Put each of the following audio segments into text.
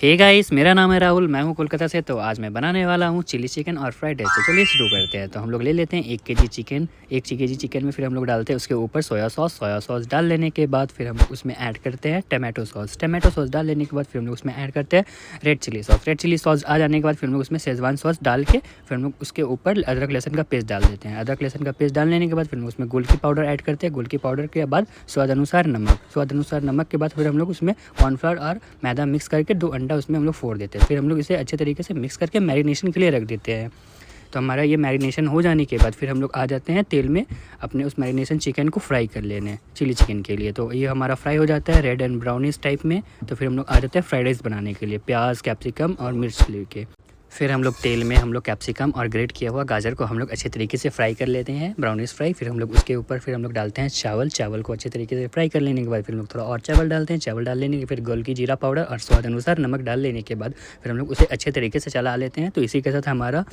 Hey guys, मेरा नाम है राहुल। मैं हूँ कोलकाता से। तो आज मैं बनाने वाला हूँ चिली चिकन और फ्राइड राइस। तो चलिए शुरू करते हैं। तो हम लोग ले लेते हैं 1 केजी चिकन। 1 केजी चिकन में फिर हम लोग डालते हैं उसके ऊपर सोया सॉस डाल लेने के बाद फिर हम लोग उसमें ऐड करते हैं टमाटो सॉस डाल लेने के बाद फिर हम लोग उसमें ऐड करते हैं रेड चिली सॉस आ जाने के बाद फिर हम लोग उसमें शेजवान सॉस डाल के फिर हम लोग उसके ऊपर अदरक लहसुन का पेस्ट डाल देते हैं। अदरक लहसुन का पेस्ट डाल लेने के बाद फिर हम उसमें गोल की पाउडर ऐड करते हैं। गोल की पाउडर के बाद स्वाद अनुसार नमक के बाद फिर हम लोग उसमें कॉर्नफ्लावर और मैदा मिक्स करके 2 अंडा उसमें हम लोग फोड़ देते हैं। फिर हम लोग इसे अच्छे तरीके से मिक्स करके मैरिनेशन के लिए रख देते हैं। तो हमारा ये मैरिनेशन हो जाने के बाद फिर हम लोग आ जाते हैं तेल में अपने उस मैरिनेशन चिकन को फ्राई कर लेने चिली चिकन के लिए। तो ये हमारा फ्राई हो जाता है रेड एंड ब्राउनिश टाइप में। तो फिर हम लोग आ जाते हैं फ्राइड राइस बनाने के लिए प्याज कैप्सिकम और मिर्च लेके। फिर हम लोग तेल में हम लोग कैप्सिकम और ग्रेट किया हुआ गाजर को हम लोग अच्छे तरीके से फ्राई कर लेते हैं ब्राउनिश फ्राई। फिर हम लोग उसके ऊपर फिर हम लोग डालते हैं चावल को अच्छे तरीके से फ्राई कर लेने के बाद फिर हम लोग थोड़ा और चावल डालते हैं। चावल डाल लेने के फिर गोल की जीरा पाउडर और स्वाद अनुसार नमक डाल लेने के बाद फिर हम लोग उसे अच्छे तरीके से चला लेते हैं। तो इसी के साथ हमारा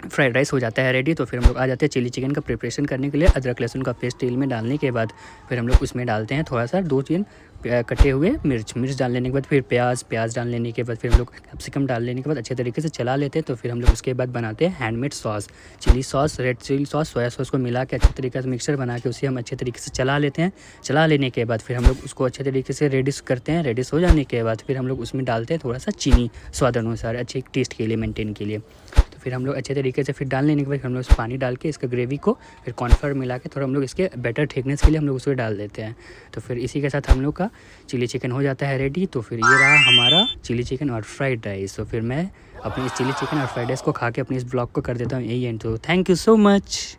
फ्राइड राइस हो जाता है रेडी। तो फिर हम लोग आ जाते हैं चिली चिकन का प्रिपरेशन करने के लिए। अदरक लहसुन का पेस्ट तेल में डालने के बाद फिर हम लोग उसमें डालते हैं थोड़ा सा 2-3 कटे हुए मिर्च डाल लेने के बाद फिर प्याज डाल लेने के बाद फिर हम लोग कैप्सिकम डाल लेने के बाद अच्छे तरीके से चला लेते हैं। तो फिर हम लोग उसके बाद बनाते हैं handmade sauce chilli sauce red chilli sauce soya sauce को मिला के अच्छे तरीके से मिक्सचर बना के उसे हम अच्छे तरीके से चला लेते हैं। चला लेने के बाद फिर हम लोग उसको अच्छे तरीके से रेडिश करते हैं। रेडिश हो जाने के बाद फिर हम लोग उसमें डालते हैं थोड़ा सा चीनी स्वाद अनुसार अच्छे टेस्ट के लिए मेंटेन के लिए। तो फिर हम लोग अच्छे तरीके से फिर डाल लेने के बाद हम लोग इस पानी डाल के इसका ग्रेवी को फिर कॉर्नफ्लावर मिला के थोड़ा हम लोग इसके बेटर थिकनेस के लिए हम लोग उसको डाल देते हैं। तो फिर इसी के साथ हम लोग का चिली चिकन हो जाता है रेडी। तो फिर ये रहा हमारा चिली चिकन और फ्राइड राइस। तो फिर मैं अपनी इस चिली चिकन और फ्राइड राइस को खा के अपने इस ब्लॉग को कर देता हूँ यही एंड। तो थैंक यू सो मच।